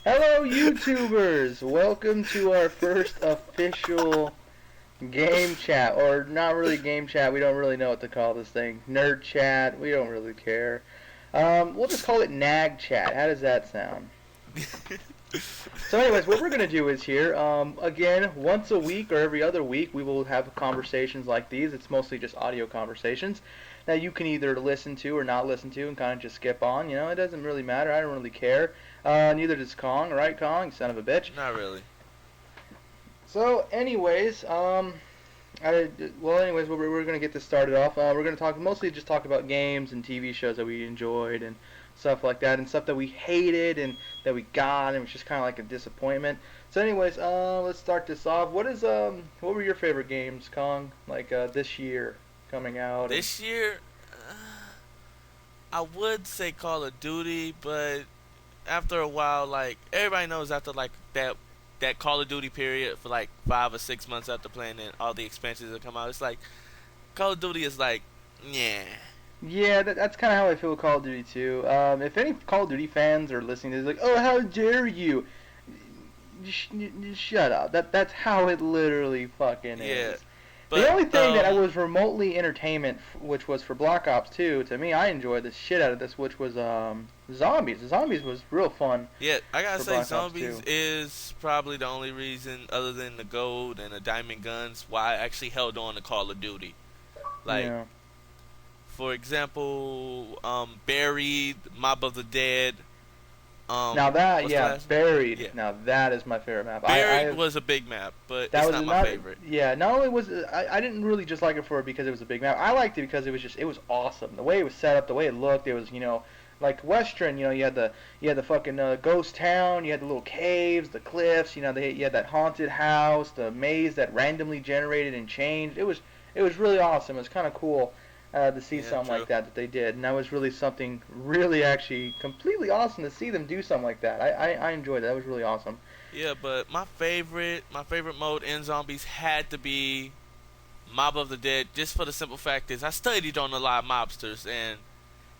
Hello, YouTubers! Welcome to our first official game chat, or not really game chat. We don't really know what to call this thing. Nerd chat. We don't really care. We'll just call it Nag Chat. How does that sound? So, anyways, what we're gonna do is here, again, once a week or every other week, we will have conversations like these. It's mostly just audio conversations that you can either listen to or not listen to and kind of just skip on. You know, it doesn't really matter. I don't really care. Neither does Kong, right, Kong? You son of a bitch. Not really. So, anyways, we're gonna get this started off. We're gonna mostly just talk about games and TV shows that we enjoyed and stuff like that, and stuff that we hated and that we got, and it was just kind of like a disappointment. So, anyways, let's start this off. What were your favorite games, Kong? Like this year coming out? This year, I would say Call of Duty, but after a while, like everybody knows, after like that Call of Duty period for like 5 or 6 months after playing it, all the expansions that come out, it's like Call of Duty is like, yeah. Yeah, that's kind of how I feel with Call of Duty too. If any Call of Duty fans are listening, they're like, "Oh, how dare you!" Shut up. That's how it literally fucking is. But, the only thing that I was remotely entertainment, which was for Black Ops 2, to me, I enjoyed the shit out of this, which was Zombies. The Zombies was real fun. Yeah, I gotta say, Zombies is probably the only reason, other than the gold and the diamond guns, why I actually held on to Call of Duty. Like, yeah. For example, Buried, Mob of the Dead. Now that, yeah, Buried. Yeah. Now that is my favorite map. Buried was a big map, but it's not my favorite. Yeah, not only was I didn't really just like it for it because it was a big map. I liked it because it was awesome. The way it was set up, the way it looked, it was, you know, like Western. You know, you had the fucking ghost town, you had the little caves, the cliffs. You know, you had that haunted house, the maze that randomly generated and changed. It was really awesome. It was kind of cool. To see something like that they did, and that was really something really actually completely awesome to see them do something like that. I enjoyed it. That was really awesome. Yeah, but my favorite mode in Zombies had to be Mob of the Dead, just for the simple fact is I studied on a lot of mobsters, and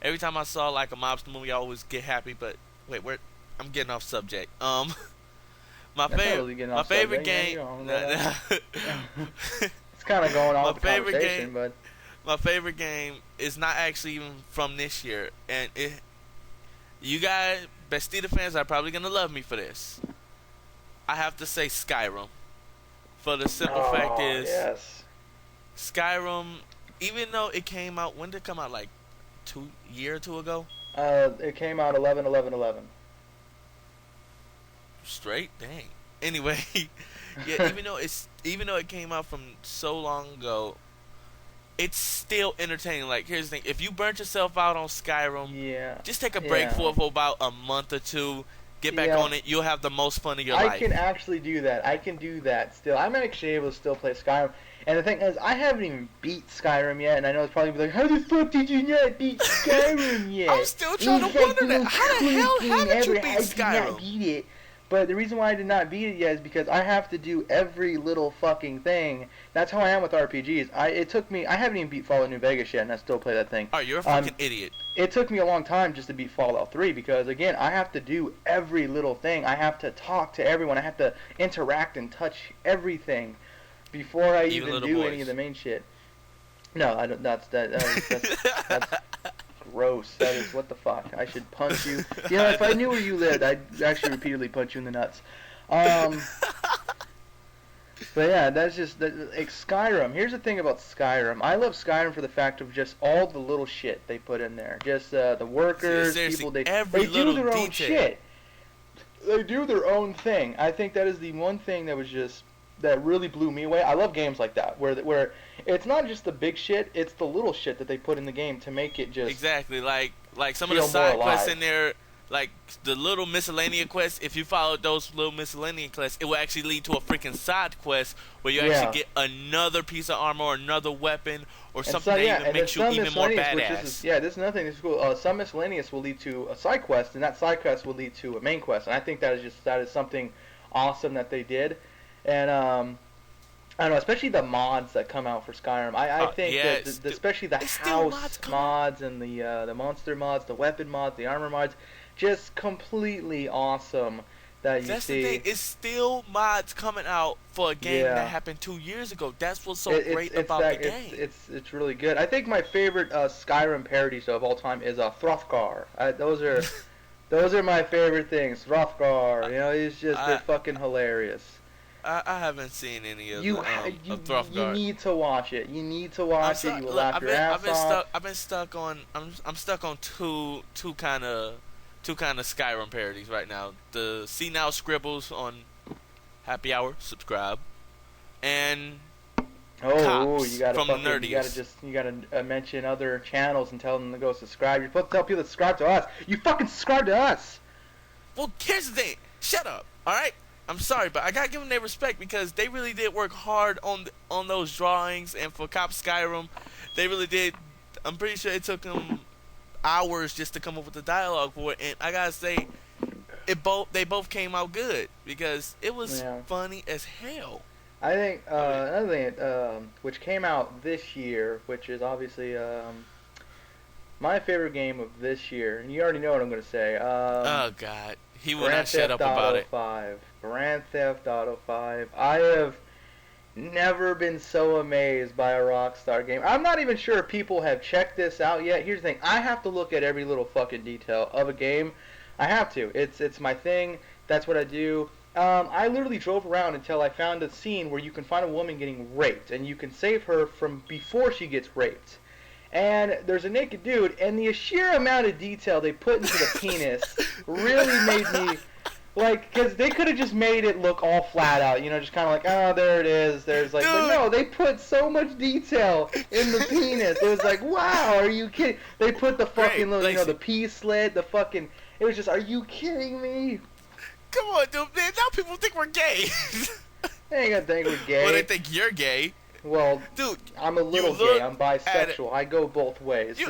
every time I saw like a mobster movie, I always get happy. But wait, I'm getting off subject. My favorite game. It's kind of going on with the conversation, but. My favorite game is not actually even from this year, and you guys, Bastida fans, are probably gonna love me for this. I have to say Skyrim, for the simple fact is, yes. Skyrim, even though it came out, when did it come out? Like a year or two ago? It came out 11/11/11. Straight, dang. Anyway, yeah, even though it came out from so long ago. It's still entertaining. Like, here's the thing. If you burnt yourself out on Skyrim, just take a break for about a month or two. Get back on it. You'll have the most fun of your life. I can actually do that. I can do that still. I'm actually able to still play Skyrim. And the thing is, I haven't even beat Skyrim yet. And I know it's probably like, how the fuck did you not beat Skyrim yet? I'm still trying to wonder that. How the hell haven't you beat Skyrim? I did not beat it. But the reason why I did not beat it yet is because I have to do every little fucking thing. That's how I am with RPGs. I haven't even beat Fallout New Vegas yet, and I still play that thing. Oh, you're a fucking idiot. It took me a long time just to beat Fallout 3 because, again, I have to do every little thing. I have to talk to everyone. I have to interact and touch everything before I even do any of the main shit. No, I don't. That's gross. That is, what the fuck. I should punch you. You know, if I knew where you lived, I'd actually repeatedly punch you in the nuts. But yeah, that's just like Skyrim. Here's the thing about Skyrim. I love Skyrim for the fact of just all the little shit they put in there. Just the workers, people, they do their own shit. They do their own thing. I think that is the one thing that really blew me away. I love games like that, where it's not just the big shit, it's the little shit that they put in the game to make it just exactly like some of the side quests in there, like the little miscellaneous quests. If you followed those little miscellaneous quests, it will actually lead to a freaking side quest where you actually get another piece of armor or another weapon or something that even makes you even more badass. This is another thing that's cool. Some miscellaneous will lead to a side quest, and that side quest will lead to a main quest. And I think that is something awesome that they did. And I don't know, especially the mods that come out for Skyrim. I think that especially the house mods and the monster mods, the weapon mods, the armor mods, just completely awesome that you That's the thing. see. It's still mods coming out for a game that Yeah. happened 2 years ago. That's what's so great It's about the that game. it's really good. I think my favorite Skyrim parody show of all time is Hrothgar. Those are my favorite things. Hrothgar, I, you know, they're I fucking hilarious. I haven't seen any of You the ha- of you Through. need to watch it. You need to I'm watch it. sorry. You will Look, laugh your ass off. I've been stuck on I'm stuck on two kind of Skyrim parodies right now. The See Now Scribbles on Happy Hour, subscribe, and Oh, you Cops gotta from the fucking, Nerdiest. you gotta mention other channels and tell them to go subscribe. You're supposed to tell people to subscribe to us. You fucking subscribe to us. Well, here's the thing. Shut up. All right. I'm sorry, but I gotta give them their respect because they really did work hard on those drawings, and for Cop Skyrim, they really did. I'm pretty sure it took them hours just to come up with the dialogue for it, and I gotta say, they both came out good because it was Yeah. funny as hell. I think I mean, another thing which came out this year, which is obviously my favorite game of this year, and you already know what I'm gonna say. oh god, he will Grand not shut Theft up about Auto it. 5. Grand Theft Auto 5. I have never been so amazed by a Rockstar game. I'm not even sure if people have checked this out yet. Here's the thing. I have to look at every little fucking detail of a game. I have to. It's my thing. That's what I do. I literally drove around until I found a scene where you can find a woman getting raped, and you can save her from before she gets raped. And there's a naked dude, and the sheer amount of detail they put into the penis really made me like, because they could have just made it look all flat out, you know, just kind of like, oh, there it is. There's like, but Dude. no, they put so much detail in the penis. It was like, wow, are you kidding? They put the fucking little, you know, the pee slit, the fucking. It was just, are you kidding me? Come on, dude. Man, now people think we're gay. They ain't gonna think we're gay. Well, they think you're gay. Well, Dude, I'm a little look gay. I'm bisexual. I go both ways. You-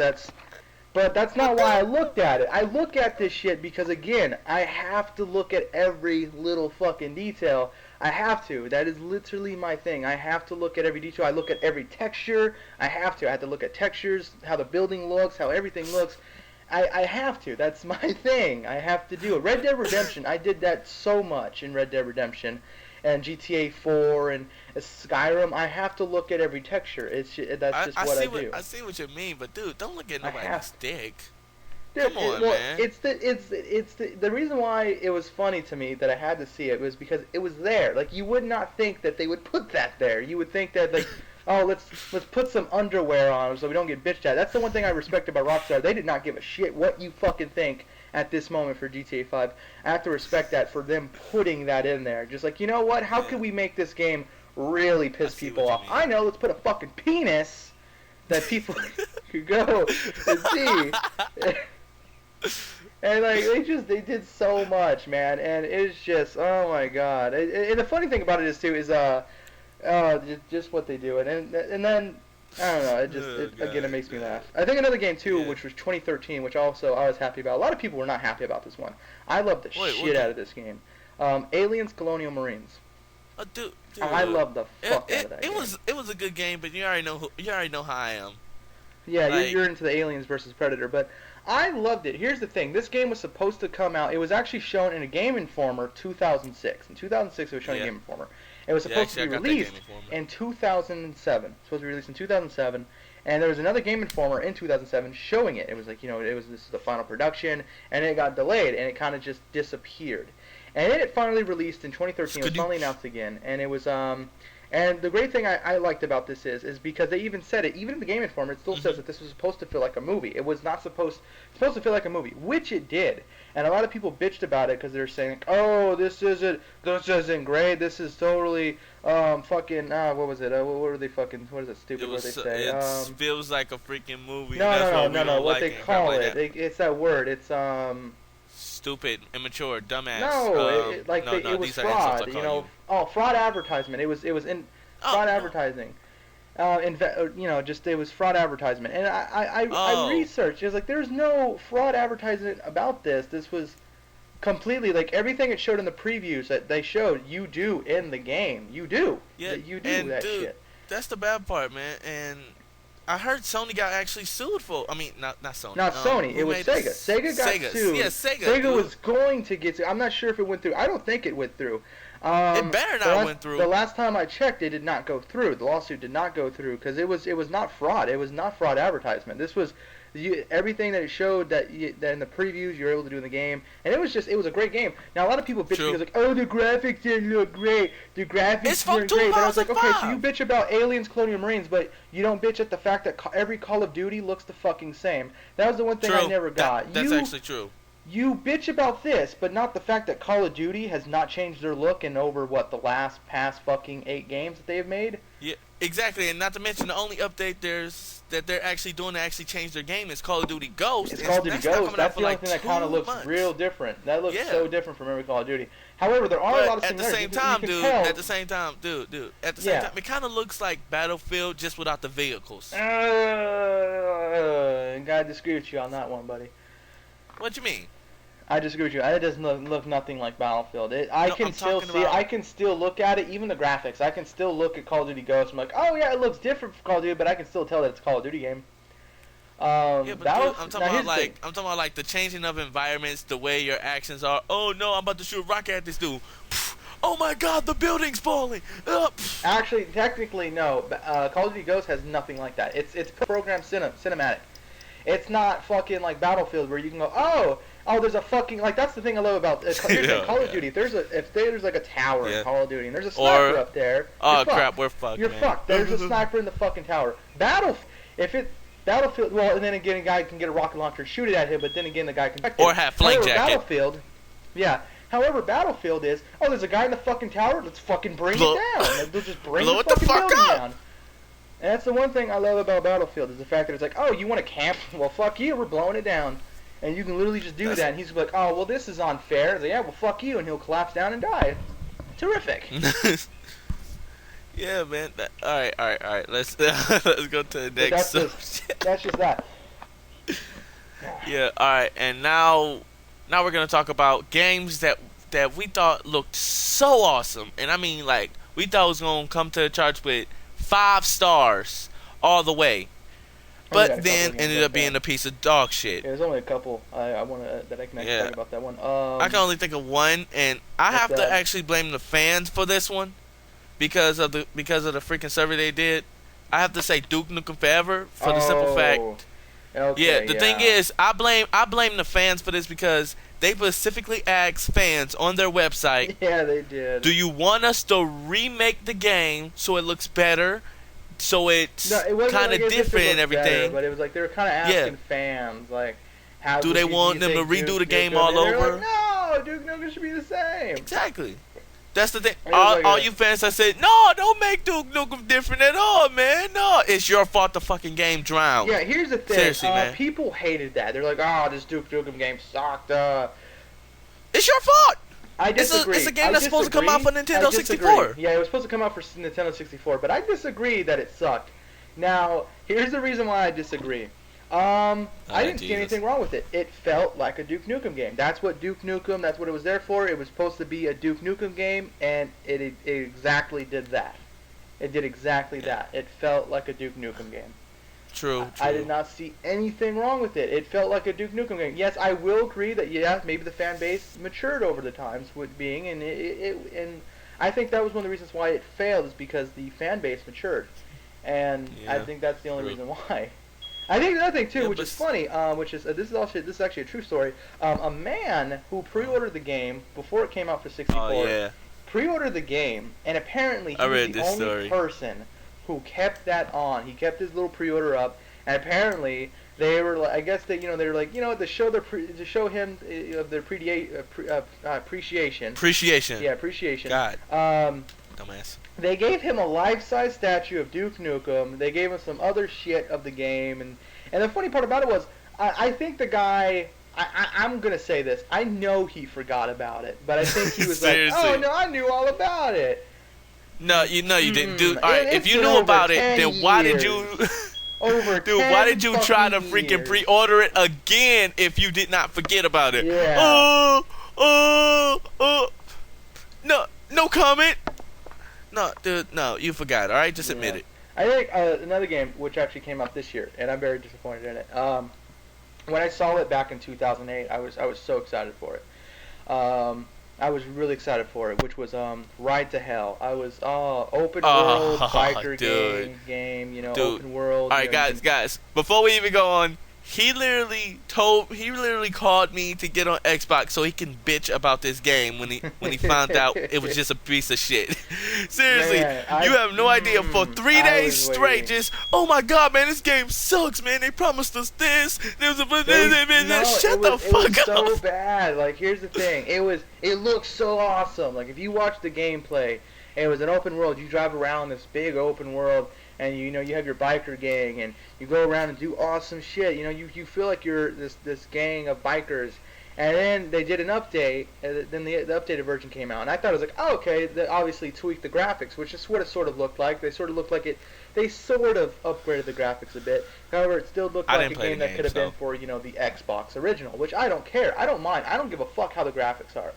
But that's not why I looked at it. I look at this shit because, again, I have to look at every little fucking detail. I have to. That is literally my thing. I have to look at every detail. I look at every texture. I have to. I have to look at textures, how the building looks, how everything looks. I have to. That's my thing. I have to do it. Red Dead Redemption, I did that so much in Red Dead Redemption. And GTA 4 and Skyrim, I have to look at every texture. That's just what I do. I see what you mean, but dude, don't look at I nobody's have dick. Dude, Come on, well, man. it's the reason why it was funny to me that I had to see it was because it was there. Like, you would not think that they would put that there. You would think that, like, oh, let's put some underwear on so we don't get bitched at. That's the one thing I respect about Rockstar. They did not give a shit what you fucking think at this moment for GTA 5. I have to respect that for them putting that in there. Just like, you know what? How could we make this game really piss people off? I know. Let's put a fucking penis that people could go and see. And like they did so much, man, and it's just, oh my god. And the funny thing about it is too is just what they do, and then I don't know, again it makes me laugh. I think another game too, which was 2013, which also I was happy about. A lot of people were not happy about this one. I loved the shit out of this game. Aliens Colonial Marines. Dude, I love the fuck out of that game. It was a good game, but you already know how I am. Yeah, Like, you're into the Aliens versus Predator, but I loved it. Here's the thing. This game was supposed to come out. It was actually shown in a Game Informer 2006. In 2006, it was shown in Game Informer. It was supposed to be released in 2007. Supposed to be released in 2007. And there was another Game Informer in 2007 showing it. It was like, this is the final production, and it got delayed, and it kind of just disappeared. And then it finally released in 2013. It was finally announced again, and it was And the great thing I liked about this is because they even said it, even in the Game Informer, it still says that this was supposed to feel like a movie. It was not supposed to feel like a movie, which it did. And a lot of people bitched about it because they're saying, oh, this isn't great. This is totally fucking what was it? What were they fucking? What is it? Stupid? What they say? It feels like a freaking movie. No. What they call it? It's that word. It's stupid, immature, dumbass. No, it was fraud. Fraud advertisement. It was in fraud advertising. It was fraud advertisement. And I researched. It was like, there's no fraud advertisement about this. This was completely, like, everything it showed in the previews that they showed, you do in the game. You do. Yeah, you do and that dude, shit. That's the bad part, man. And I heard Sony got actually sued for. I mean, not Sony. Not Sony. Who It was made Sega. Sega got sued. Yeah, Sega. Sega was going to get sued. I'm not sure if it went through. I don't think it went through. It better not went through. The last time I checked, it did not go through. The lawsuit did not go through because it was not fraud. It was not fraud advertisement. This was everything that it showed that in the previews you were able to do in the game, and it was a great game. Now a lot of people bitch because like, oh, the graphics didn't look great. The graphics weren't great. But I was like, okay, so you bitch about Aliens, Colonial Marines, but you don't bitch at the fact that every Call of Duty looks the fucking same. That was the one thing I never got. That's actually true. You bitch about this, but not the fact that Call of Duty has not changed their look in over the past fucking 8 games that they have made. Yeah, exactly, and not to mention the only update that they're actually doing to actually change their game is Call of Duty Ghost. It's Call of Duty Ghost. That's the only thing that kind of looks real different. That looks so different from every Call of Duty. However, there are a lot of similarities. At the same time, it kind of looks like Battlefield just without the vehicles. Gotta disagree with you on that one, buddy. What you mean? I disagree with you. It doesn't look nothing like Battlefield. I can still look at it, even the graphics. I can still look at Call of Duty Ghost. I'm like, oh yeah, it looks different from Call of Duty, but I can still tell that it's a Call of Duty game. Yeah, but I'm talking about like the changing of environments, the way your actions are. Oh no, I'm about to shoot a rocket at this dude. Oh my God, the building's falling. Actually, technically, no. Call of Duty Ghost has nothing like that. It's program cinematic. It's not fucking like Battlefield where you can go, oh, there's a fucking that's the thing I love about Call of Duty. If there's like a tower in Call of Duty and there's a sniper up there, oh crap, we're fucked. You're fucked. There's a sniper in the fucking tower. Battlefield. Well, and then again, a guy can get a rocket launcher and shoot it at him, but then again, the guy can or have flak jacket. Battlefield, yeah. However, Battlefield is, there's a guy in the fucking tower. Let's fucking bring it down. They'll just bring the fucking building down. And that's the one thing I love about Battlefield is the fact that it's like, oh, you want to camp? Well, fuck you. We're blowing it down. And you can literally just do that. And he's like, oh, well, this is unfair. It's like, yeah, well, fuck you. And he'll collapse down and die. Terrific. Yeah, man. All right. Let's go to the next. That's just that. Yeah. All right. And now we're gonna talk about games that we thought looked so awesome, and I mean, like, we thought it was gonna come to the charts with 5 stars all the way. But then ended up being a piece of dog shit. Yeah, there's only a couple I want that I can actually talk about that one. I can only think of one, and I have to actually blame the fans for this one because of the freaking survey they did. I have to say Duke Nukem Forever for the simple fact. Okay, the thing is, I blame the fans for this because they specifically asked fans on their website. Yeah, they did. Do you want us to remake the game so it looks better? So it's kind of different and everything. Better, but it was like they were kind of asking fans, like, how do they want them to redo the game all over? Like, no, Duke Nukem should be the same. Exactly. That's the thing. All you fans that said, no, don't make Duke Nukem different at all, man. No, it's your fault the fucking game drowned. Yeah, here's the thing. Seriously, man. People hated that. They're like, this Duke Nukem game sucked. It's your fault. I disagree. It's a game that's supposed to come out for Nintendo 64. Yeah, it was supposed to come out for Nintendo 64, but I disagree that it sucked. Now, here's the reason why I disagree. I didn't see anything wrong with it. It felt like a Duke Nukem game. That's what Duke Nukem, that's what it was there for. It was supposed to be a Duke Nukem game, and it exactly did that. It did exactly that. It felt like a Duke Nukem game. True. I did not see anything wrong with it. It felt like a Duke Nukem game. Yes, I will agree that maybe the fan base matured over the times with being, and and I think that was one of the reasons why it failed is because the fan base matured, and I think that's the only reason why. I think another thing too, which is funny, which is this is actually a true story. A man who pre-ordered the game before it came out for 64, pre-ordered the game, and apparently he was the only person who kept that on. He kept his little pre-order up, and apparently they were like, I guess they were like, to show him of their appreciation. Appreciation. Yeah, appreciation. God. Dumbass. They gave him a life-size statue of Duke Nukem. They gave him some other shit of the game, and the funny part about it was, I think the guy. I'm gonna say this. I know he forgot about it, but I think he was like, "Oh no, I knew all about it." No, you didn't, dude. All right, if you knew about it, then why did you? Why did you try to freaking pre-order it again if you did not forget about it? Yeah. No comment. No, dude, no, you forgot. All right, just admit it. I think another game which actually came out this year, and I'm very disappointed in it. When I saw it back in 2008, I was so excited for it. I was really excited for it, which was Ride to Hell. I was open world biker dude. game, you know, Dude. open world. All right, guys. Before we even go on, he literally called me to get on Xbox so he can bitch about this game when he found out it was just a piece of shit. Seriously, Man, you have no idea. For 3 days straight, waiting. just oh my god, man, this game sucks, man. They promised us this. There was a shut the fuck It was up. so bad. Like, here's the thing. It looked so awesome. Like, if you watch the gameplay, it was an open world. You drive around this big open world, and you have your biker gang, and you go around and do awesome shit. You know, you feel like you're this gang of bikers. And then they did an update, and then the updated version came out, and I thought it was like, oh, okay, they obviously tweaked the graphics, which is what it sort of looked like. They sort of looked like they sort of upgraded the graphics a bit. However, it still looked like a game that could have been for, the Xbox original, which I don't care. I don't mind. I don't give a fuck how the graphics are.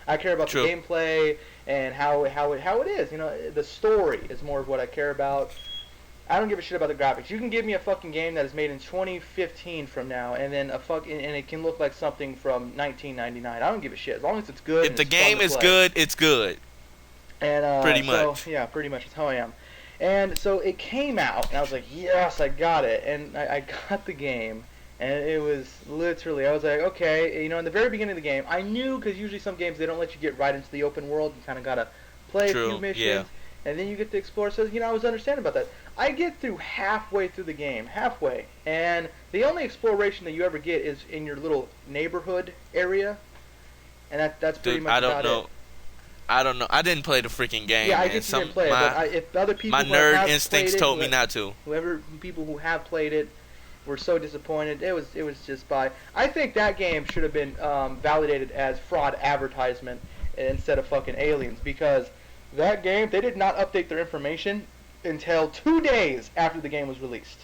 I care about the gameplay and how it is. You know, the story is more of what I care about. I don't give a shit about the graphics. You can give me a fucking game that is made in 2015 from now, and then and it can look like something from 1999. I don't give a shit as long as it's good. If the game is good, it's good. And pretty much. Yeah, pretty much. That's how I am. And so it came out, and I was like, yes, I got it. And I got the game, and it was literally, I was like, okay. In the very beginning of the game, I knew, because usually some games, they don't let you get right into the open world. You kind of got to play a few missions, and then you get to explore. So, I was understanding about that. I get through halfway through the game, and the only exploration that you ever get is in your little neighborhood area, and that's pretty much about it. I don't know. I didn't play the freaking game. Yeah, I guess you didn't play it, but if other people my nerd instincts told me not to. People who have played it were so disappointed. It was just by. I think that game should have been validated as fraud advertisement instead of fucking aliens, because that game, they did not update their information until 2 days after the game was released.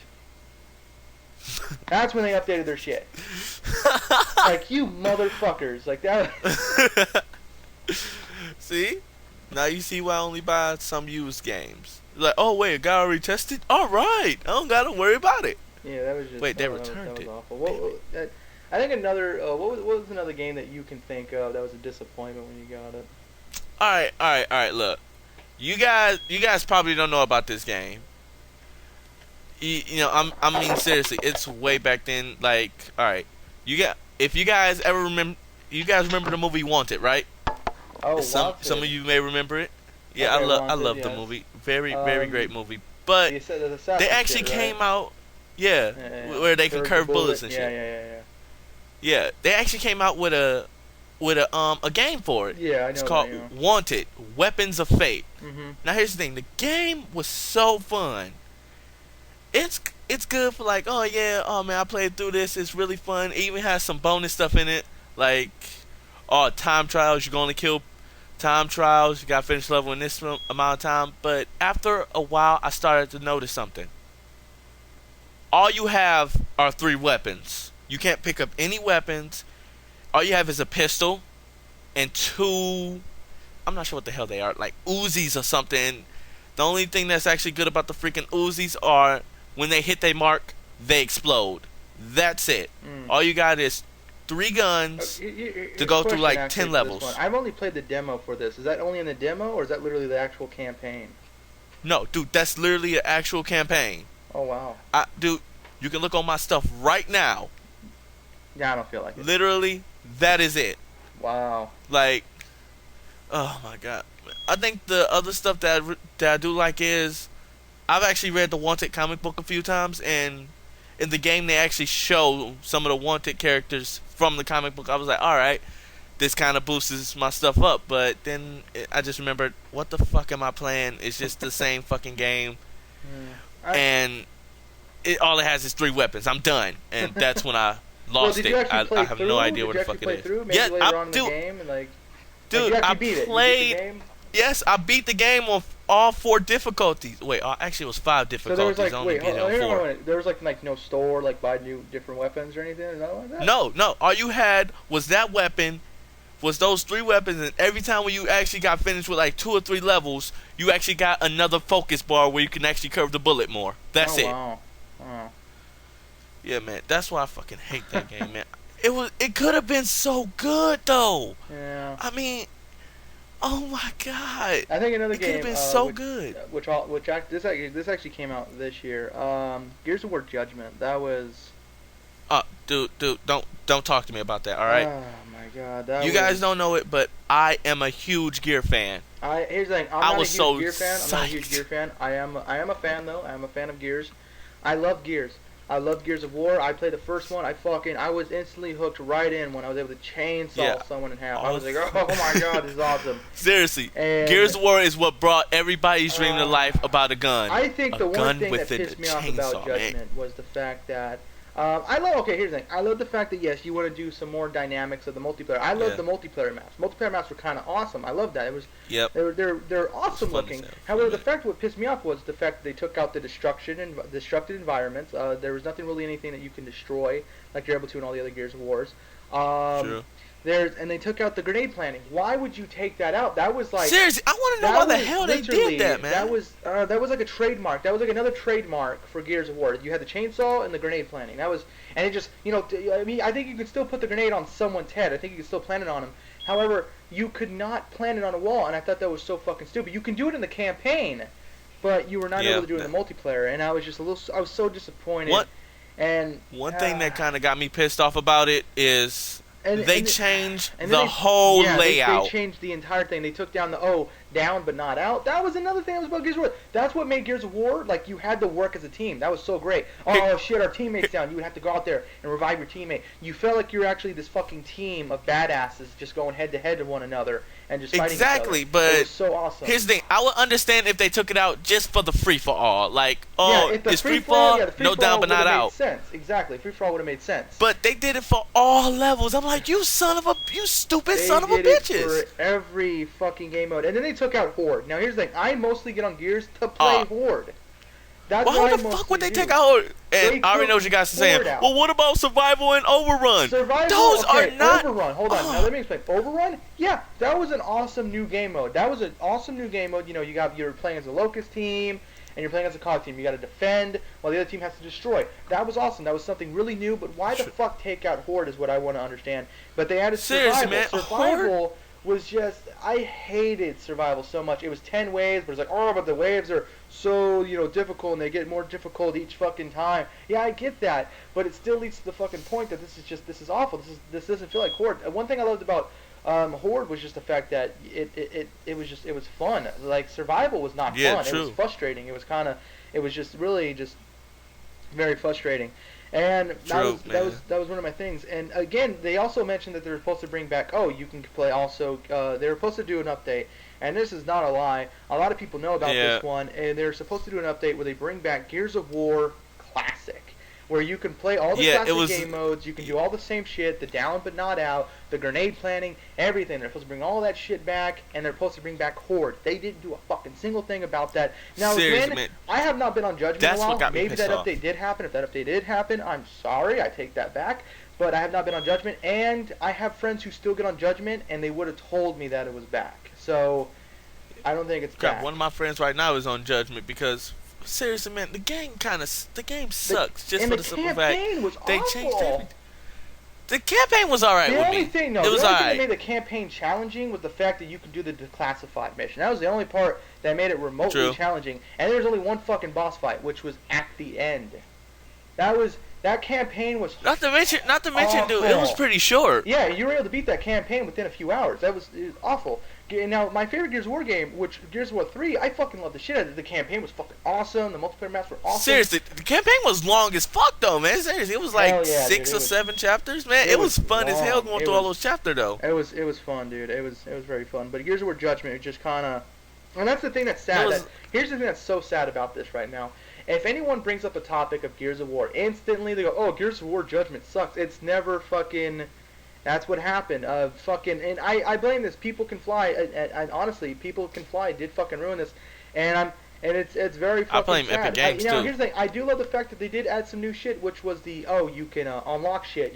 That's when they updated their shit. Like, you motherfuckers. Like, that. See? Now you see why I only buy some used games. Like, oh, wait, a guy already tested? Alright, I don't gotta worry about it. Yeah, that was just... Wait, they returned that was it. Awful. I think another... what was another game that you can think of that was a disappointment when you got it? Alright, look. You guys probably don't know about this game. I mean, seriously, it's way back then. Like, alright, if you guys ever remember, the movie Wanted, right? Oh, some of you may remember it. Yeah, okay, I love the movie. Very great movie. But they actually came out, where they can curve bullets and shit. Yeah, they actually came out with a game for it. Yeah, I know. It's called Wanted: Weapons of Fate. Mm-hmm. Now here's the thing: the game was so fun. It's good for like, oh man, I played through this. It's really fun. It even has some bonus stuff in it, like time trials. You're gonna kill time trials. You gotta finish level in this amount of time. But after a while, I started to notice something. All you have are 3 weapons. You can't pick up any weapons. All you have is a pistol and 2, I'm not sure what the hell they are, like Uzis or something. The only thing that's actually good about the freaking Uzis are when they hit their mark, they explode. That's it. All you got is 3 guns to go through like 10 levels. I've only played the demo for this. Is that only in the demo, or is that literally the actual campaign? No, dude, that's literally an actual campaign. Oh, wow. Dude, you can look on my stuff right now. Yeah, I don't feel like it. Literally, that is it. Wow. Like, oh my god. I think the other stuff that I do like is, I've actually read the Wanted comic book a few times, and in the game they actually show some of the Wanted characters from the comic book. I was like, alright, this kind of boosts my stuff up, but then I just remembered, what the fuck am I playing? It's just the same fucking game, and all it has is 3 weapons. I'm done, and that's when I lost it. I have no idea what the fuck it is. Yeah, later on in the game, and dude, I played. Yes, I beat the game on all 4 difficulties. Wait, actually, it was 5 difficulties. So there was only beat it on 4. There was like no store, like buy new different weapons or anything, or nothing like that. No. All you had was that weapon was those 3 weapons, and every time when you actually got finished with like 2 or 3 levels, you actually got another focus bar where you can actually curve the bullet more. That's Oh it. wow. Wow. Yeah, man. That's why I fucking hate that game, man. It could have been so good though. Yeah. I mean, oh my god. I think another It could have game been so which, good. this actually came out this year. Gears of War Judgment. That was. Dude, don't talk to me about that. All right. Oh my god. That You guys don't know it, but I am a huge Gear fan. Here's the thing. I'm I not was a huge so Gear fan. I'm not a huge psyched. Gear fan. I am a fan though. I am a fan of Gears. I love Gears. I love Gears of War. I played the first one. I was instantly hooked right in when I was able to chainsaw someone in half. I was like, oh my god, this is awesome. Seriously, And Gears of War is what brought everybody's dream to life about a gun. I think A the one gun thing that with a pissed me off about chainsaw, man. Judgment was the fact that here's the thing. I love the fact that yes, you want to do some more dynamics of the multiplayer. I love Yeah. the multiplayer maps. Multiplayer maps were kind of awesome. I love that. It was Yep. they're awesome fun looking. as hell. However, the Yeah. fact what pissed me off was the fact that they took out the destructed environments. There was nothing really anything that you can destroy like you're able to in all the other Gears of Wars. True. And they took out the grenade planting. Why would you take that out? That was like Seriously, I want to know that why the was hell they literally- did that, man. That was like a trademark. That was like another trademark for Gears of War. You had the chainsaw and the grenade planting. And it just I mean I think you could still put the grenade on someone's head. I think you could still plant it on him. However, you could not plant it on a wall, and I thought that was so fucking stupid. You can do it in the campaign, but you were not able to do it in the multiplayer. And I was so disappointed. One thing that kind of got me pissed off about it is they changed and the then whole They layout. changed the entire thing. They took down down but not out. That was another thing that was about Gears of War. That's what made Gears of War, like, you had to work as a team. That was so great. Oh, shit, our teammate's down. You would have to go out there and revive your teammate. You felt like you were actually this fucking team of badasses just going head-to-head to one another and just fighting Exactly, each other. but it was so awesome. Here's the thing. I would understand if they took it out just for the free-for-all. Like, if the it's free-for-all, no down but not out. Sense. Exactly. Free-for-all would have made sense. But they did it for all levels. I'm like, you stupid son of a They did it bitches. for every fucking game mode. And then they took out Horde. Now, here's the thing. I mostly get on Gears to play Horde. That's Why what I the fuck mostly would they do. take out? They And I already know what you guys are saying. Horde out. Well, what about Survival and Overrun? Survival, Those okay, are not. Overrun. Hold on. Now let me explain. Overrun? Yeah, that was an awesome new game mode. That was an awesome new game mode. You know, you're playing as a Locust team, and you're playing as a COG team. You got to defend while the other team has to destroy. That was awesome. That was something really new. But why the fuck take out Horde is what I want to understand. But they added Seriously, Survival. man, Survival was just, I hated Survival so much. It was 10 waves, but it's like, oh, but the waves are so, difficult, and they get more difficult each fucking time. Yeah, I get that, but it still leads to the fucking point that this is awful. This doesn't feel like Horde. One thing I loved about Horde was just the fact that it was fun. Like, Survival was not fun. True. It was frustrating. It was just really just very frustrating. And that was one of my things. And again, they also mentioned that they were supposed to bring back. Oh, you can play also. They were supposed to do an update, and this is not a lie. A lot of people know about this one, and they're supposed to do an update where they bring back Gears of War Classic, where you can play all the classic game modes. You can do all the same shit, the down but not out, the grenade planting, everything. They're supposed to bring all that shit back, and they're supposed to bring back Horde. They didn't do a fucking single thing about that. Now, Seriously, man. I have not been on Judgment That's in a while. what got me Maybe pissed that off. update did happen. If that update did happen, I'm sorry. I take that back. But I have not been on Judgment, and I have friends who still get on Judgment, and they would have told me that it was back. So, I don't think it's Crap, back. one of my friends right now is on Judgment because, seriously, man, the game sucks. Just for the simple fact campaign was they awful. changed everything. The campaign was alright The with only me. thing, it was the only thing that alright. made the campaign challenging was the fact that you could do the declassified mission. That was the only part that made it remotely True. challenging. And there was only one fucking boss fight, which was at the end. That campaign was Not to mention, dude, it was awful. pretty short. Yeah, you were able to beat that campaign within a few hours. It was awful. Now, my favorite Gears of War game, which Gears of War 3, I fucking love the shit out of it. The campaign was fucking awesome. The multiplayer maps were awesome. Seriously, the campaign was long as fuck though, man. Seriously, it was like Hell yeah, 6 dude, or 7 chapters, man. It was fun as hell long. going It through all was- those chapters though. It was fun, dude. It was very fun. But Gears of War Judgment, it just kind of, and that's the thing that's sad. Here's the thing that's so sad about this right now. If anyone brings up a topic of Gears of War, instantly they go, "Oh, Gears of War Judgment sucks." It's never fucking. That's what happened. And I blame this. People Can Fly. And honestly, People Can Fly did fucking ruin this. And and it's very I play fucking him Epic sad. Games too. Here's the thing. I do love the fact that they did add some new shit, which was you can unlock shit.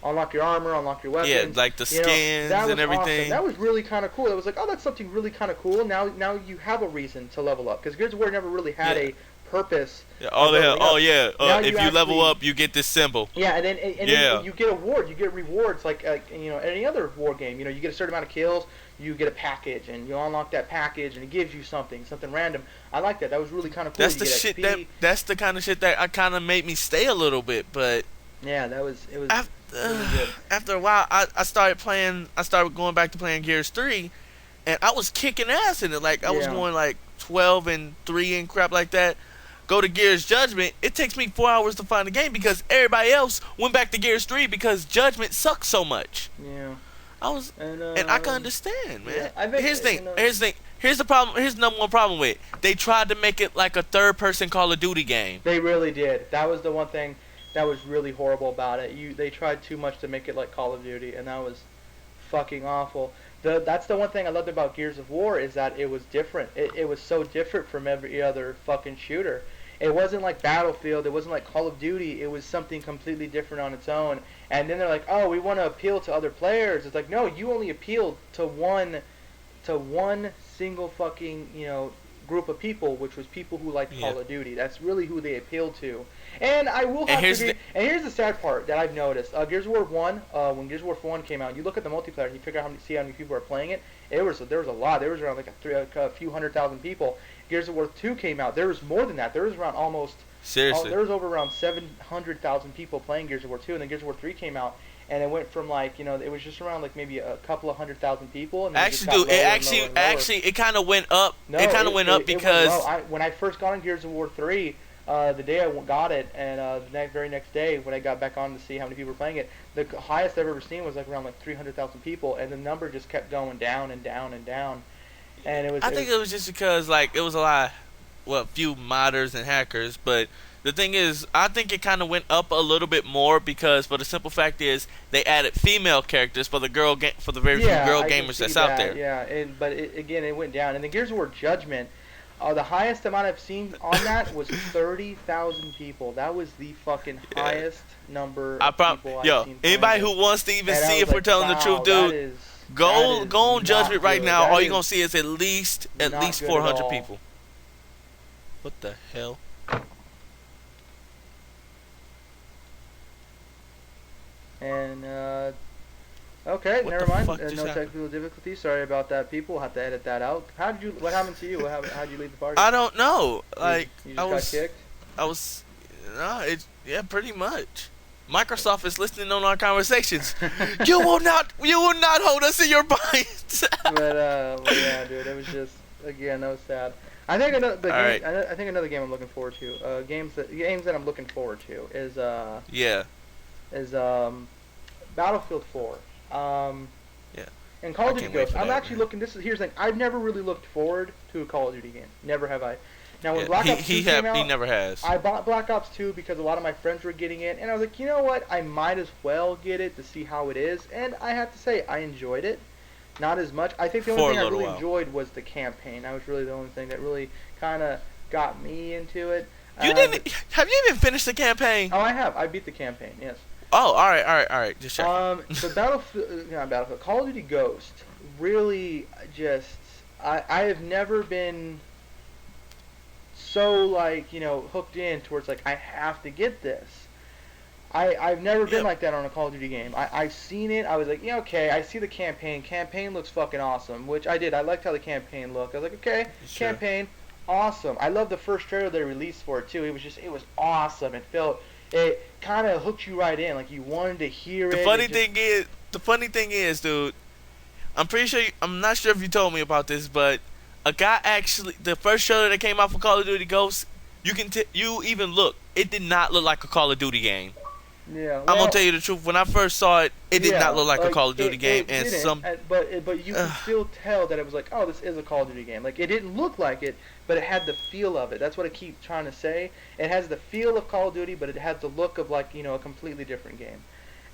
Unlock your armor, unlock your Yeah, weapons. like the You know, skins that was and everything. awesome. That was really kind of cool. It was like, oh, that's something really kind of cool. Now you have a reason to level up, because Gears of War never really had a purpose. Yeah, if you level up, you get this symbol. Yeah, and then you get awards, you get rewards like any other war game. You get a certain amount of kills, you get a package, and you unlock that package, and it gives you something random. I like that. That was really kind of cool. That's the shit that's the kind of shit that kind of made me stay a little bit, but yeah, it was really good. After a while, I started going back to playing Gears 3, and I was kicking ass in it. Like I was going like 12-3 and crap like that. Go to Gears Judgment, it takes me 4 hours to find the game because everybody else went back to Gears 3 because Judgment sucks so much. Yeah. And I can understand, man. Yeah, Here's the thing. Here's the problem. Here's the number one problem with it. They tried to make it like a third-person Call of Duty game. They really did. That was the one thing that was really horrible about it. They tried too much to make it like Call of Duty, and that was fucking awful. That's the one thing I loved about Gears of War, is that it was different. It was so different from every other fucking shooter. It wasn't like Battlefield. It wasn't like Call of Duty. It was something completely different on its own. And then they're like, oh, we want to appeal to other players. It's like, no, you only appealed to one single fucking group of people, which was people who liked Call of Duty. That's really who they appealed to. And I will have to agree. And here's the sad part that I've noticed. Gears of War 1, when Gears of War 1 came out, you look at the multiplayer and you figure out how many people are playing it. There was a lot. There was around like a few 100,000 people. Gears of War 2 came out. There was more than that. There was around almost... Seriously. There was over around 700,000 people playing Gears of War 2, and then Gears of War 3 came out, and it went from it was just around like maybe a couple of 100,000 people. And it kind of went up. No, it kind of went up because... when I first got on Gears of War 3... the day I got it, and the very next day when I got back on to see how many people were playing it, the highest I've ever seen was like around like 300,000 people, and the number just kept going down and down and down. And it was just because it was a few modders and hackers, but the thing is, I think it kind of went up a little bit more because, for the simple fact is, they added female characters for the very few girl gamers that's out there. Yeah, but it went down, and the Gears of War Judgment. The highest amount I've seen on that was 30,000 people. That was the fucking highest number of people I've seen. Anybody who wants to even see if we're telling the truth, dude, go on Judgment right now. All you're going to see is at least 400 people. What the hell? And, okay, never mind. No happened? technical difficulties. Sorry about that, people. We'll have to edit that out. What happened to you? How'd you leave the party? I don't know. You got kicked? Pretty much. Microsoft is listening on our conversations. you will not hold us in your bind. But yeah, dude, it was just, again, that was sad. I think another game I'm looking forward to. Games that I'm looking forward to is Battlefield 4. And Call of Duty Ghosts. I'm actually looking. Here's the thing. I've never really looked forward to a Call of Duty game. Never have I. Now when Black Ops 2 came out, he never has. I bought Black Ops 2 because a lot of my friends were getting it, and I was like, you know what? I might as well get it to see how it is. And I have to say, I enjoyed it. Not as much. I think the only thing I really enjoyed was the campaign. That was really the only thing that really kind of got me into it. Have you even finished the campaign? Oh, I have. I beat the campaign. Yes. Oh, all right. Just checking. Battlefield, Call of Duty Ghost, really just, I have never been so hooked in towards I have to get this. I've never been like that on a Call of Duty game. I've seen it. I was like, yeah, okay. I see the campaign. Campaign looks fucking awesome, which I did. I liked how the campaign looked. I was like, okay, campaign, awesome. I love the first trailer they released for it too. It was awesome. It kind of hooked you right in. Like you wanted to hear it. The funny thing is, dude, I'm not sure if you told me about this, but a guy actually, the first trailer that came out for Call of Duty Ghosts, you even look, it did not look like a Call of Duty game. Yeah, I'm gonna tell you the truth. When I first saw it, it did not look like a Call of Duty game, but you could still tell that it was like, oh, this is a Call of Duty game. Like it didn't look like it, but it had the feel of it. That's what I keep trying to say. It has the feel of Call of Duty, but it has the look of a completely different game,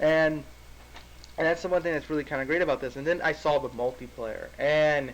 and that's the one thing that's really kind of great about this. And then I saw the multiplayer, and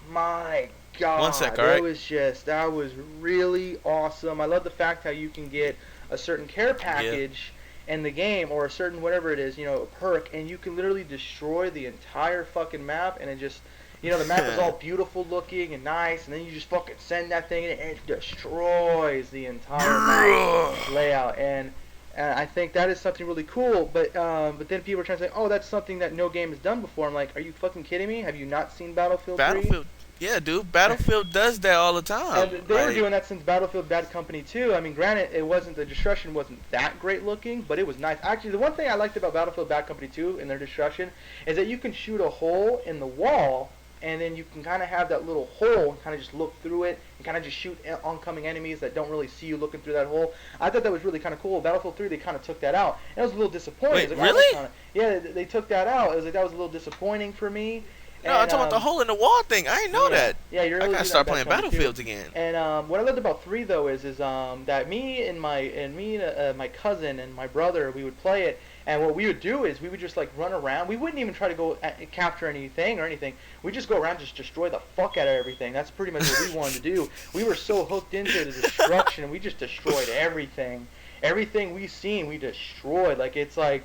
my 1 sec, God, all it right? was just that was really awesome. I love the fact how you can get a certain care Yeah. package in the game or a certain whatever it is, a perk, and you can literally destroy the entire fucking map, and it just, the map is all beautiful looking and nice, and then you just fucking send that thing in, and it destroys the entire map layout, and I think that is something really cool. But then people are trying to say, oh, that's something that no game has done before. I'm like, are you fucking kidding me? Have you not seen Battlefield 3? Battlefield. Yeah, dude. Battlefield does that all the And time. they were Like, doing that since Battlefield Bad Company 2. I mean, granted, the destruction wasn't that great looking, but it was nice. Actually, the one thing I liked about Battlefield Bad Company 2 and their destruction is that you can shoot a hole in the wall, and then you can kind of have that little hole and kind of just look through it and kind of just shoot oncoming enemies that don't really see you looking through that hole. I thought that was really kind of cool. Battlefield 3, they kind of took that out. And I was a little disappointed. wait, Like, really? yeah, they took that out. It was like that was a little disappointing for me. No, I'm And talking about the hole in the wall thing. I didn't know yeah, that. yeah, you're I really gotta do start that playing Bad Company 2. Battlefields again. And what I loved about 3 though is that me and my cousin and my brother, we would play it, and what we would do is we would just like run around. We wouldn't even try to go capture anything or anything. We just go around, just destroy the fuck out of everything. That's pretty much what we wanted to do. We were so hooked into the destruction, we just destroyed everything. Everything we seen, we destroyed. Like it's like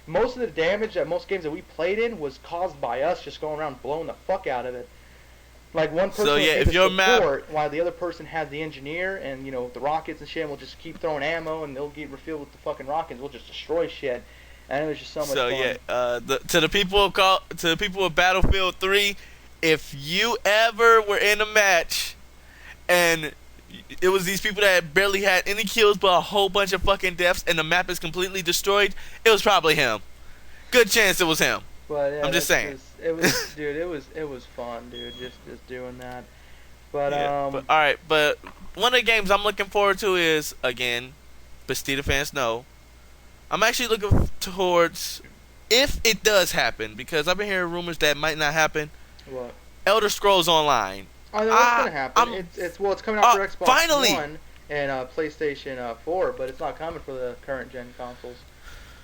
most of the damage that most games that we played in was caused by us just going around blowing the fuck out of it. Like one person So will yeah, be if the your map, support, while the other person has the engineer and the rockets and shit. And we'll just keep throwing ammo, and they'll get refilled with the fucking rockets. We'll just destroy shit, and it was just so much so fun. yeah, to the people of Battlefield 3, if you ever were in a match and it was these people that barely had any kills but a whole bunch of fucking deaths and the map is completely destroyed, it was probably him. Good chance it was him. But yeah, I'm just saying. it was, dude. It was fun, dude. Just doing that. But Yeah, but all right, but one of the games I'm looking forward to is again, Bastida fans know, I'm actually looking towards if it does happen because I've been hearing rumors that might not happen. what? Elder Scrolls Online. Oh, no, that's gonna happen. It's coming out for Xbox finally! One and PlayStation 4, but it's not coming for the current gen consoles.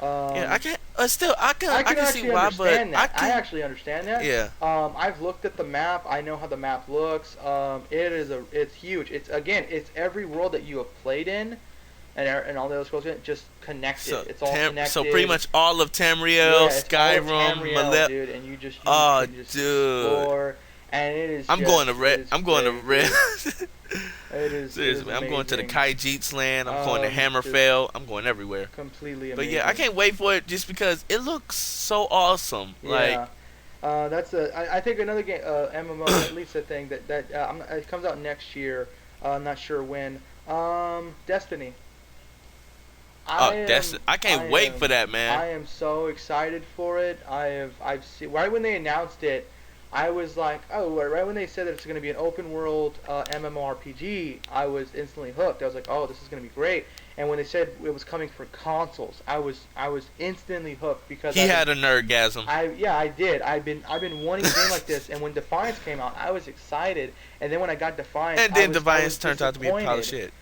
Yeah, I can't. Still, I can see actually why, but understand that. I I can. actually understand that. Yeah. I've looked at the map. I know how the map looks. It's huge. It's every world that you have played in, and all the other scrolls just connected. So, It's all connected. so pretty much all of Tamriel, yeah, it's all of Skyrim, Tamriel, dude, and you Oh, can just dude. explore, and it is. I'm just, going to red. it's I'm going to great, red. dude. It is. Seriously, it man, is I'm going to the amazing. Khajiit's land. I'm going to Just Hammerfell. I'm going everywhere. completely But amazing. yeah, I can't wait for it just because it looks so awesome. Yeah. Like, I think another game, MMO, at least a thing it comes out next year. I'm not sure when. Destiny. I can't wait for that, man. I am so excited for it. I've seen right when they announced it, I was like, oh, right when they said that it's going to be an open world MMORPG, I was instantly hooked. I was like, oh, this is going to be great. And when they said it was coming for consoles, I was instantly hooked because He had a nerdgasm. I did. I've been wanting a game like this, and when Defiance came out, I was excited. And then when I got Defiance, And then I was Defiance turned out to be a pile of disappointed. shit.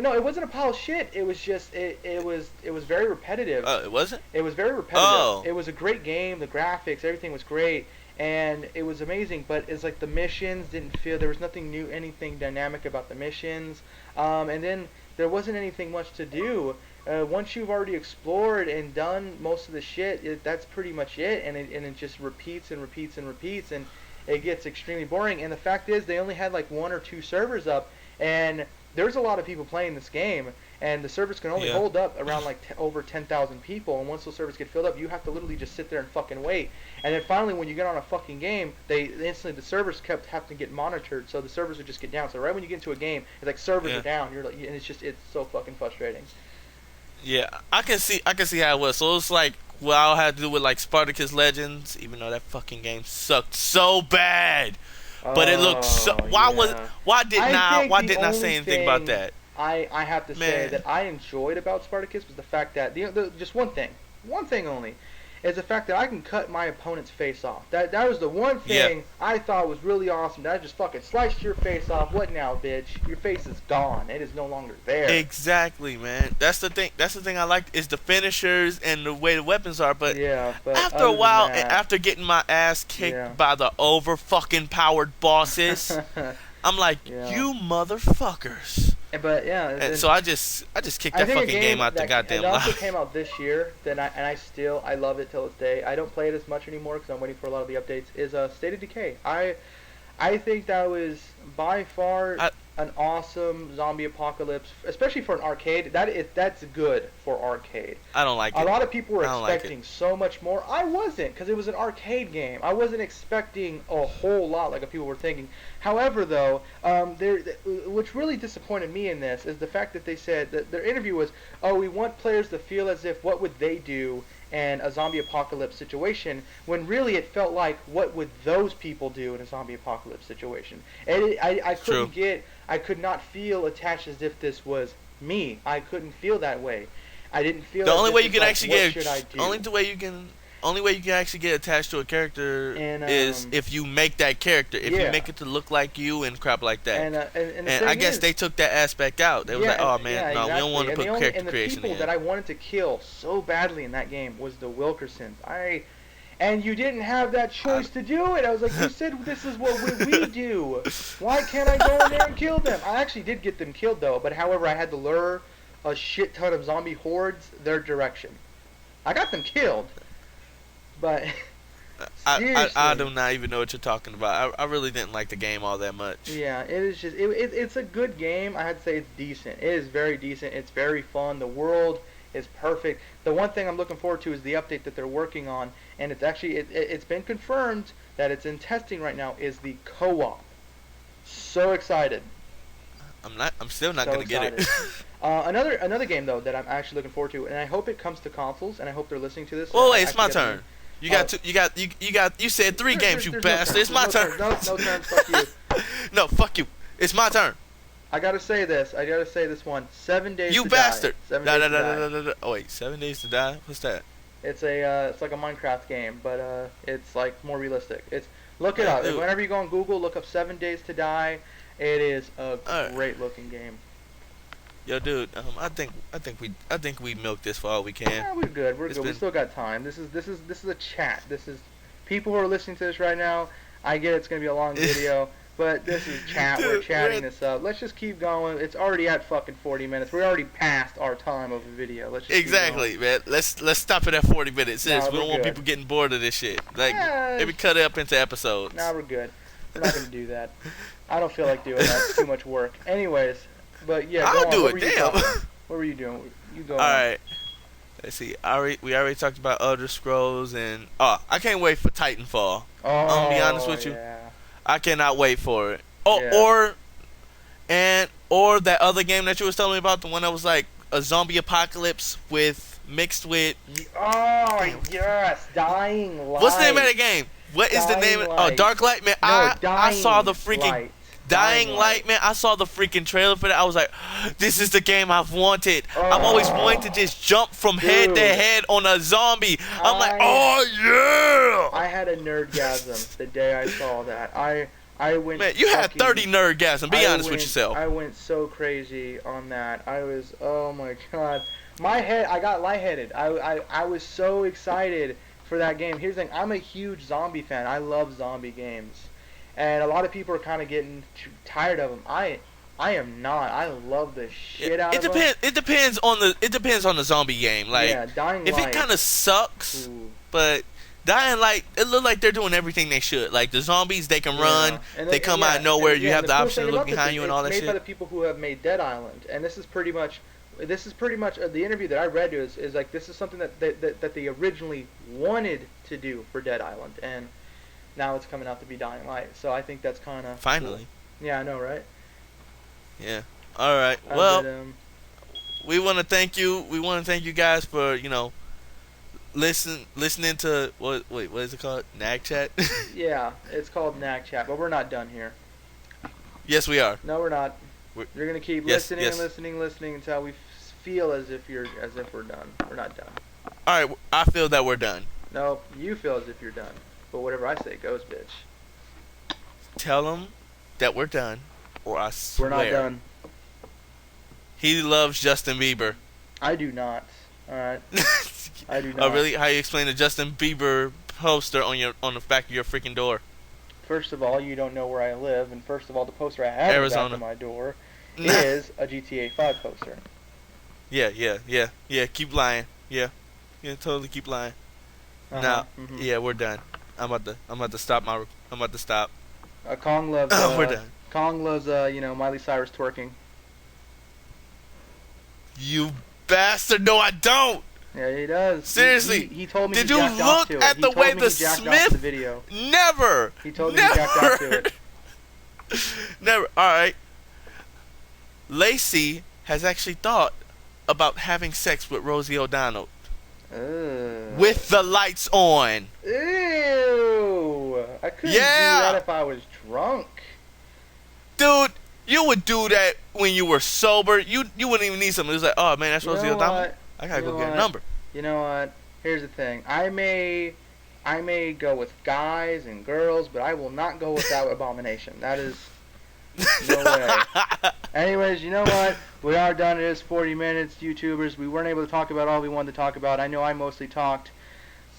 No, it wasn't a pile of shit. It was just it was very repetitive. It wasn't? It was very repetitive. Oh. It was a great game. The graphics, everything was great, and it was amazing. But it's like the missions didn't feel there was nothing new, anything dynamic about the missions. And then there wasn't anything much to do. Once you've already explored and done most of the shit, that's pretty much it. And it just repeats and repeats and repeats, and it gets extremely boring. And the fact is, they only had like 1 or 2 servers up, and there's a lot of people playing this game, and the servers can only hold up around like over 10,000 people, and once those servers get filled up, you have to literally just sit there and fucking wait. And then finally, when you get on a fucking game, instantly the servers kept having to get monitored, so the servers would just get down. So right when you get into a game, it's like servers are down. You're like, and it's so fucking frustrating. Yeah, I can see how it was. So it's like what I'll have to do with like Spartacus Legends, even though that fucking game sucked so bad. But it looked so. Why didn't I say anything about that? I have to say that I enjoyed about Spartacus was the fact that just one thing only, is the fact that I can cut my opponent's face off. That was the one Yeah. thing I thought was really awesome. That I just fucking sliced your face off. What now, bitch? Your face is gone. It is no longer there. Exactly, man. That's the thing. That's the thing I like is the finishers and the way the weapons are. But yeah, but after other a than while, that, after getting my ass kicked Yeah. by the over fucking powered bosses, I'm like, Yeah. you motherfuckers. but yeah, And so I just kicked I that think a fucking game out the that goddamn it also lot. came out this year. I love it till this day. I don't play it as much anymore because I'm waiting for a lot of the updates. Is State of Decay. I think that was by far an awesome zombie apocalypse, especially for an arcade. That's good for arcade. I don't like it. A lot of people were I don't like expecting so much more. I wasn't, because it was an arcade game. I wasn't expecting a whole lot like people were thinking. However, though, which really disappointed me in this is the fact that they said that their interview was, "Oh, we want players to feel as if what would they do in a zombie apocalypse situation," when really it felt like, what would those people do in a zombie apocalypse situation? And I could not feel attached as if this was me. I couldn't feel that way. I didn't feel. The as only if way you it's can like, actually what get should I do? only way you can actually get attached to a character And, is if you make that character. If yeah. you make it to look like you and crap like that. And the And I thing guess is, they took that aspect out. They was like, oh man, yeah, no, exactly. we don't want to put character and the creation people in. that I wanted to kill so badly in that game was the Wilkersons. And you didn't have that choice to do it. I was like, you said this is what we do. Why can't I go in there and kill them? I actually did get them killed, though. But however, I had to lure a shit ton of zombie hordes their direction. I got them killed. But I do not even know what you're talking about. I really didn't like the game all that much. Yeah, it is just it's a good game. I had to say it's decent. It is very decent. It's very fun. The world is perfect. The one thing I'm looking forward to is the update that they're working on, and it's actually it's been confirmed that it's in testing right now. Is the co-op? So excited. I'm still not gonna get it. Another game though that I'm actually looking forward to, and I hope it comes to consoles, and I hope they're listening to this. Oh wait, it's my turn. You said 3 games, you bastard. It's my turn. No turns. Fuck you. No, fuck you. It's my turn. I gotta say this one. 7 days. You to bastard. Die. 7 days to die. Oh wait, 7 days to die. What's that? It's like a Minecraft game, but it's like more realistic. Look it up. Dude. Whenever you go on Google, look up 7 Days to Die. It is a great looking game. Yo, dude, I think we milked this for all we can. Yeah, we're good. We still got time. This is a chat. This is people who are listening to this right now. I get it's gonna be a long video, but this is chat. Dude, we're chatting this up. Let's just keep going. It's already at fucking 40 minutes. We're already past our time of a video. Let's just Exactly, man. Let's stop it at 40 minutes. Nah, We don't want people getting bored of this shit. Like, maybe cut it up into episodes. Nah, we're good. We're not gonna do that. I don't feel like doing that. It's too much work. Anyways, but yeah, I'll go on. do What it. were you Damn. talking- What were you doing? You go. All right. Let's see. We already talked about Elder Scrolls, and I can't wait for Titanfall. Oh, I'm gonna be honest with you. yeah. I cannot wait for it. Yeah. Or that other game that you was telling me about, the one that was like a zombie apocalypse mixed with. Oh yes, Dying Light. What's the name of that game? What is the name? Oh, Dark Light, man. No, I saw the freaking Light. Dying Light, man. I saw the freaking trailer for that. I was like, this is the game I've wanted. I've always wanted to just jump from head to head on a zombie. I'm like, oh yeah. I had a nerdgasm the day I saw that. I went. Man, you had 30 nerdgasm. Be honest with yourself. I went so crazy on that. Oh my god. My head, I got lightheaded. I was so excited for that game. Here's the thing, I'm a huge zombie fan. I love zombie games. And a lot of people are kind of getting tired of them. I am not. I love the shit out of them. It depends on the zombie game. Like, yeah, Dying if Light. it kind of sucks, Ooh. but Dying Light, it look like they're doing everything they should. Like the zombies, they can run. And they come out of nowhere. You have the cool option thing to look about this behind is you and all that It's made by the shit. people who have made Dead Island, and this is pretty much the interview that I read is like this is something that they originally wanted to do for Dead Island, and now it's coming out to be Dying Light. So I think that's kind of Finally. cool. Yeah, I know, right? Yeah. All right. Well, we want to thank you. We want to thank you guys for listening to what is it called? Nag Chat. Yeah, it's called Nag Chat, but we're not done here. Yes, we are. No, we're not. You're gonna keep listening and listening until we feel as if we're done. We're not done. All right. I feel that we're done. No, you feel as if you're done. But whatever I say goes, bitch. Tell them that we're done, or I We're not swear. done. He loves Justin Bieber. I do not. Alright? I do Oh, not. really? How you explain the Justin Bieber poster on the back of your freaking door? First of all, you don't know where I live, and first of all, the poster I have on the back Arizona. of my door is a GTA 5 poster. Yeah. Keep lying. Yeah, totally keep lying. Now, Mm-hmm. yeah, we're done. I'm about to stop my. I'm about to stop. Kong loves. We're done. Kong loves. Miley Cyrus twerking. You bastard! No, I don't. Yeah, he does. Seriously, he told me did he you jacked off look to at it. the He way told me the he jacked off to Smith? the video. Never. He told me Never. he jacked off to it. Never. All right. Lacey has actually thought about having sex with Rosie O'Donnell with the lights on. Ew! I couldn't do Yeah. that if I was drunk. Dude, you would do that when you were sober. You wouldn't even need something. It was like, oh man, that's You Rosie know O'Donnell. what? I gotta You go know get a what? number. You know what? Here's the thing. I may go with guys and girls, but I will not go with that abomination. That is no way. Anyways, you know what? We are done. It is 40 minutes, YouTubers. We weren't able to talk about all we wanted to talk about. I know I mostly talked,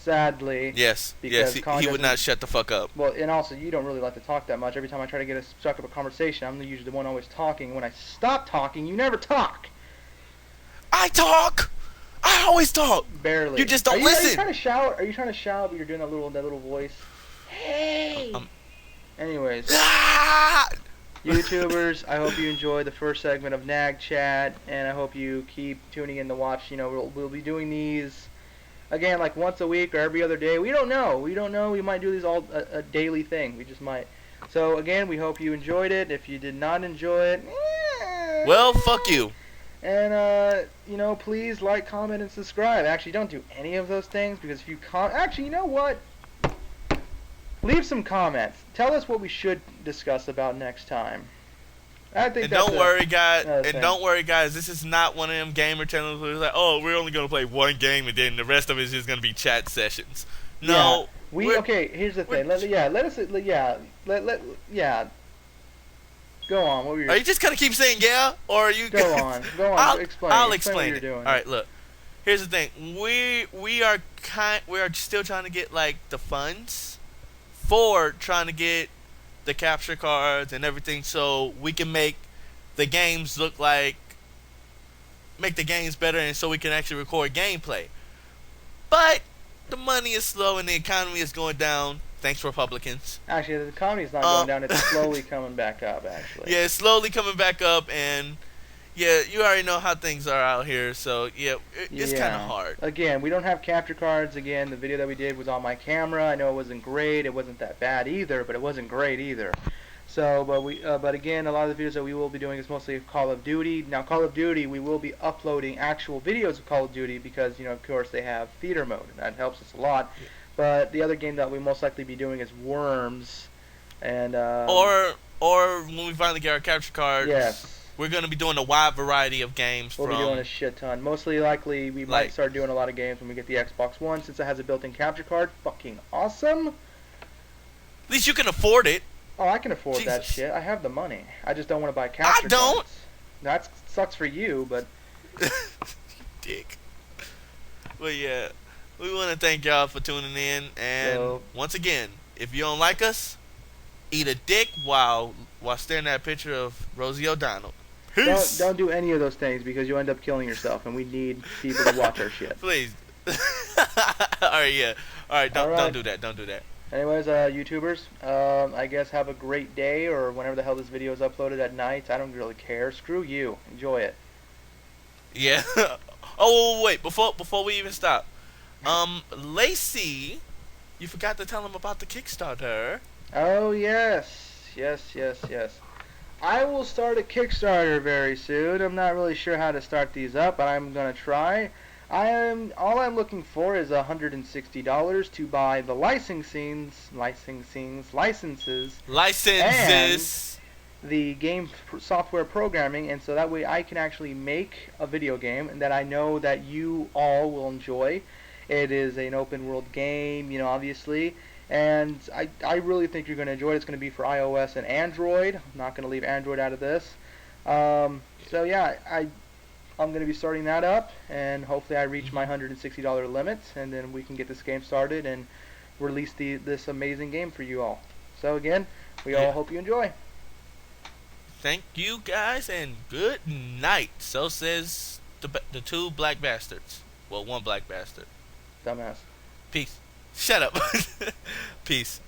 sadly. Yes. Because He Colin would doesn't- not shut the fuck up. Well, and also, you don't really like to talk that much. Every time I try to get us stuck up a conversation, I'm usually the one always talking. When I stop talking, you never talk. I talk. I always talk. Barely. You just don't Are listen. you trying to shout? Are you trying to shout, but you're doing that little voice? Hey. Anyways, Ah! YouTubers, I hope you enjoyed the first segment of Nag Chat, and I hope you keep tuning in to watch. We'll be doing these again like once a week or every other day. We don't know. We might do these all a daily thing. We just might. So again, we hope you enjoyed it. If you did not enjoy it, Well, fuck you. and please like, comment, and subscribe. Actually, don't do any of those things because if you actually, you know what? Leave some comments. Tell us what we should discuss about next time. I think. And don't worry, guys. another And thing. don't worry, guys. This is not one of them gamer channels where it's like, oh, we're only gonna play one game and then the rest of it is just gonna be chat sessions. No. Yeah. Okay. Here's the thing. Let us. Go on. What were you? Are you just gonna keep saying yeah, or are you? Go on. Explain. I'll explain what explain you're it. doing. All right, look. Here's the thing. We are still trying to get like the funds for trying to get the capture cards and everything, so we can make the games better, and so we can actually record gameplay. But the money is slow and the economy is going down. Thanks, Republicans. Actually, the economy's not going down. It's slowly coming back up. Actually. Yeah, it's slowly coming back up, and yeah, you already know how things are out here. So yeah, it's kind of hard. Again, we don't have capture cards. Again, the video that we did was on my camera. I know it wasn't great. It wasn't that bad either, but it wasn't great either. So, but again, a lot of the videos that we will be doing is mostly Call of Duty. Now, Call of Duty, we will be uploading actual videos of Call of Duty because, of course, they have theater mode, and that helps us a lot. Yeah. But the other game that we most likely be doing is Worms, and or when we finally get our capture cards, yes, we're gonna be doing a wide variety of games. We'll be doing a shit ton. Mostly likely, we might start doing a lot of games when we get the Xbox One, since it has a built-in capture card. Fucking awesome. At least you can afford it. Oh, I can afford that shit. I have the money. I just don't want to buy capture cards. I don't. That sucks for you, but... Dick. But yeah, we want to thank y'all for tuning in. And once again, if you don't like us, eat a dick while staring at a picture of Rosie O'Donnell. Peace. Don't do any of those things because you end up killing yourself, and we need people to watch our shit. Please. Alright, yeah. Alright, don't do that. Don't do that. Anyways, YouTubers, I guess have a great day, or whenever the hell this video is uploaded at night. I don't really care. Screw you. Enjoy it. Yeah. Oh, wait. Before we even stop. Lacey, you forgot to tell him about the Kickstarter. Oh, yes. Yes. I will start a Kickstarter very soon. I'm not really sure how to start these up, but I'm going to try. All I'm looking for is $160 to buy the licenses, and the game software programming, and so that way I can actually make a video game and that I know that you all will enjoy. It is an open world game, obviously, and I really think you're going to enjoy it. It's going to be for iOS and Android. I'm not going to leave Android out of this. So yeah, I'm going to be starting that up, and hopefully I reach my $160 limit, and then we can get this game started and release this amazing game for you all. So again, we all Yeah. hope you enjoy. Thank you guys and good night. So says the two black bastards. Well, one black bastard. Dumbass. Peace. Shut up. Peace.